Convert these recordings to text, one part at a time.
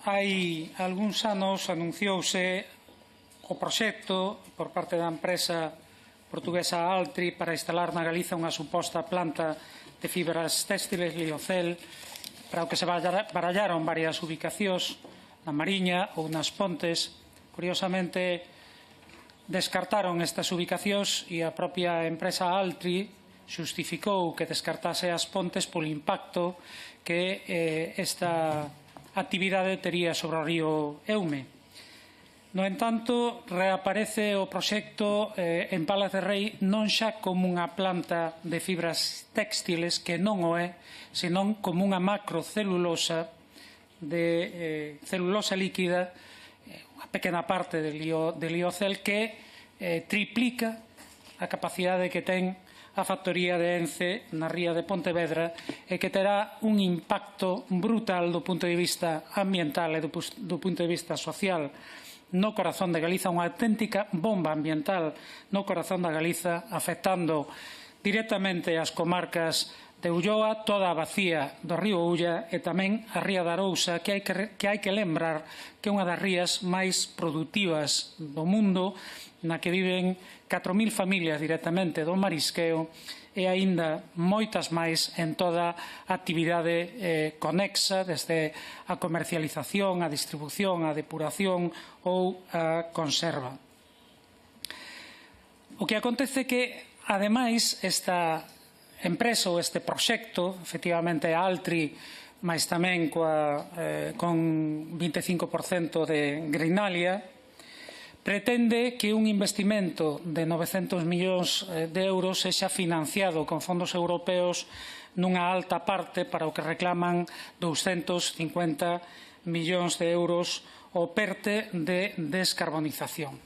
hai algúns anos anunciouse o proxecto por parte da empresa portuguesa Altri para instalar na Galiza unha suposta planta de fibras téxtiles Liocel, para o que se barallaron varias ubicacións na Mariña ou nas Pontes. Curiosamente, descartaron estas ubicacións e a propia empresa Altri xustificou que descartase as Pontes polo impacto que esta actividade tería sobre o río Eume. No entanto, reaparece o proxecto en Palas de Rei non xa como unha planta de fibras téxtiles, que non o é, senón como unha macrocelulosa de celulosa líquida, unha pequena parte de Liocel que triplica a capacidade que ten a factoría de Ence na ría de Pontevedra e que terá un impacto brutal do punto de vista ambiental e do punto de vista social no corazón de Galiza, unha auténtica bomba ambiental no corazón da Galiza, afectando directamente as comarcas de Ulloa, toda a bacía do río Ulla e tamén a ría da Arousa, que hai que lembrar que é unha das rías máis produtivas do mundo, na que viven 4.000 familias directamente do marisqueo e aínda moitas máis en toda a actividade conexa, desde a comercialización, a distribución, a depuración ou a conserva. O que acontece é que, ademais, esta empresa ou este proxecto, efectivamente Altri, mas tamén con 25% de Greenalia, pretende que un investimento de 900 millóns de euros sexa financiado con fondos europeos nunha alta parte, para o que reclaman 250 millóns de euros o PERTE de descarbonización.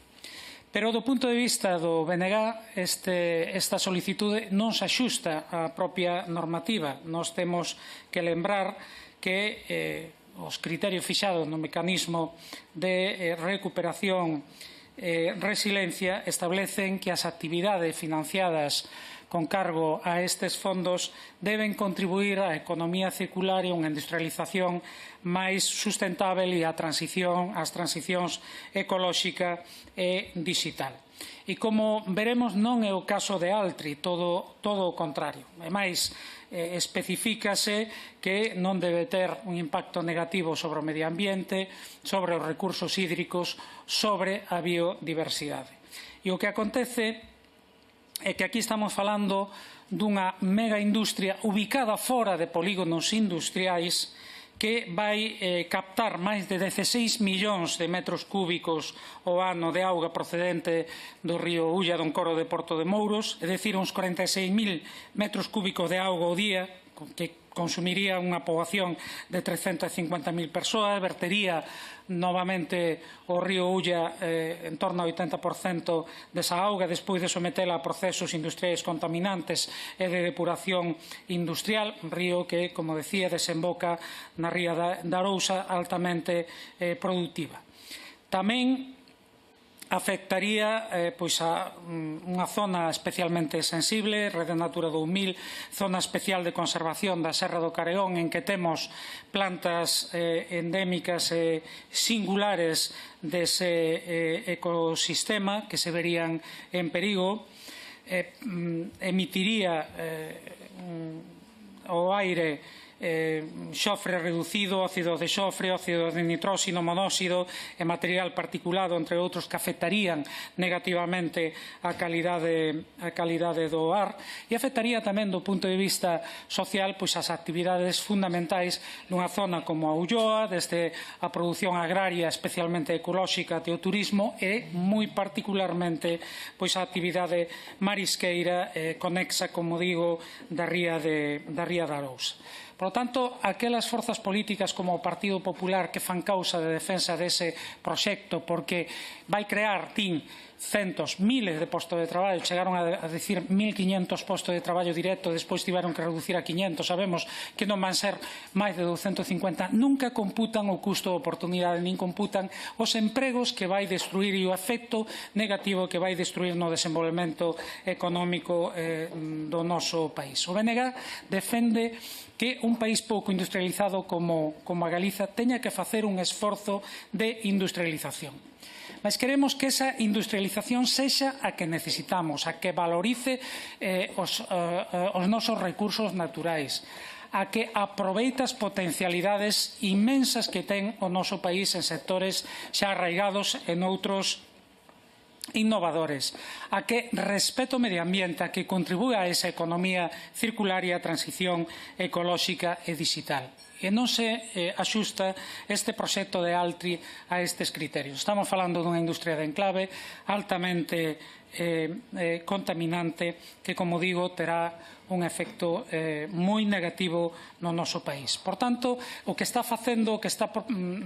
Pero do punto de vista do BNG, esta solicitude non se axusta á propia normativa. Nós temos que lembrar que os criterios fixados no mecanismo de recuperación e resiliencia establecen que as actividades financiadas con cargo a estes fondos deben contribuir á economía circular e unha industrialización máis sustentável e ás transicións ecolóxica e digital. E como veremos, non é o caso de Altri, todo o contrario. E máis, especifícase que non debe ter un impacto negativo sobre o medio ambiente, sobre os recursos hídricos, sobre a biodiversidade. E o que acontece é que aquí estamos falando dunha mega industria ubicada fora de polígonos industriais que vai captar máis de 16 millóns de metros cúbicos ao ano de auga procedente do río Ulla do Encoro de Porto de Mouros, é dicir, uns 46.000 metros cúbicos de auga ao día, que consumiría unha poboación de 350.000 persoas, vertería novamente o río Ulla en torno ao 80% desa auga, despois de sometela a procesos industriais contaminantes e de depuración industrial, un río que, como decía, desemboca na ría da Arousa, altamente productiva. Tamén afectaría a unha zona especialmente sensible, Rede Natura 2000, zona especial de conservación da Serra do Careón, en que temos plantas endémicas e singulares dese ecosistema que se verían en perigo, emitiría ao aire xofre reducido, óxido de xofre, óxido de nitróxeno, monóxido e material particulado, entre outros, que afectarían negativamente a calidade do ar, e afectaría tamén do punto de vista social as actividades fundamentais nunha zona como a Ulloa, desde a produción agraria especialmente ecolóxica até o turismo e moi particularmente a actividade marisqueira conexa, como digo, da ría da Arousa. Por lo tanto, aquelas forzas políticas como o Partido Popular que fan causa de defensa dese proxecto porque vai crear, centos, miles de postos de traballo, chegaron a decir 1.500 postos de traballo directo, despois tiveron que reducir a 500, sabemos que non van ser máis de 250, nunca computan o custo de oportunidade, nin computan os empregos que vai destruir e o efecto negativo que vai destruir no desenvolvemento económico do noso país. O BNG defende que un país pouco industrializado como a Galiza teña que facer un esforzo de industrialización. Mas queremos que esa industrialización sexa a que necesitamos, a que valorice os nosos recursos naturais, a que aproveite as potencialidades inmensas que ten o noso país en sectores xa arraigados en outros innovadores, a que respete o medio ambiente, a que contribúa a esa economía circular e a transición ecolóxica e digital. E non se axusta este proxecto de Altri a estes criterios. Estamos falando dunha industria de enclave altamente contaminante que, como digo, terá un efecto moi negativo no noso país. Por tanto, o que está facendo, o que está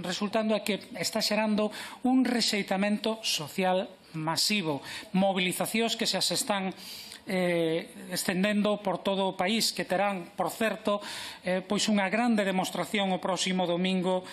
resultando é que está xerando un rexeitamento social masivo, movilizacións que xa se están estendendo por todo o país, que terán, por certo, pois unha grande demostración o próximo domingo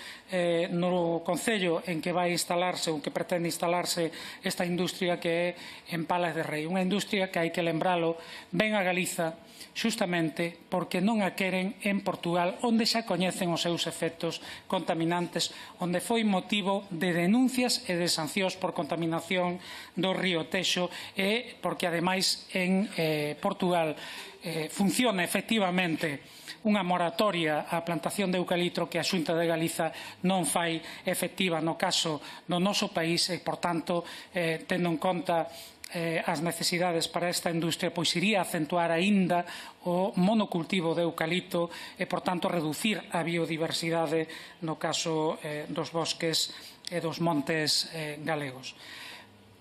no concello en que vai instalarse ou que pretende instalarse esta industria que é en Palas de Rei, unha industria que hai que lembralo ven a Galiza xustamente porque non a queren en Portugal, onde xa coñecen os seus efectos contaminantes, onde foi motivo de denuncias e de sancións por contaminación do río Texo e porque ademais en Portugal funciona efectivamente unha moratoria á plantación de eucalipto que a Xunta de Galiza non fai efectiva no caso do noso país e, por tanto, tendo en conta as necesidades para esta industria, pois iría acentuar aínda o monocultivo de eucalipto e, por tanto, reducir a biodiversidade no caso dos bosques e dos montes galegos.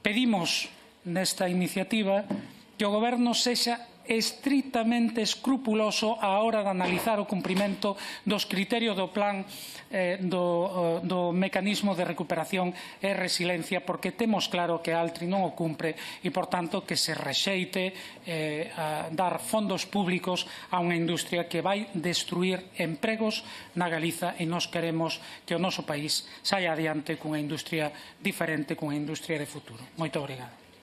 Pedimos nesta iniciativa que o Goberno sexa estritamente escrupuloso á hora de analizar o cumprimento dos criterios do plan do mecanismo de recuperación e resiliencia, porque temos claro que Altri non o cumpre e, por tanto, que se rexeite a dar fondos públicos a unha industria que vai destruir empregos na Galiza e nós queremos que o noso país saia adiante cunha industria diferente, cunha industria de futuro. Moito obrigado.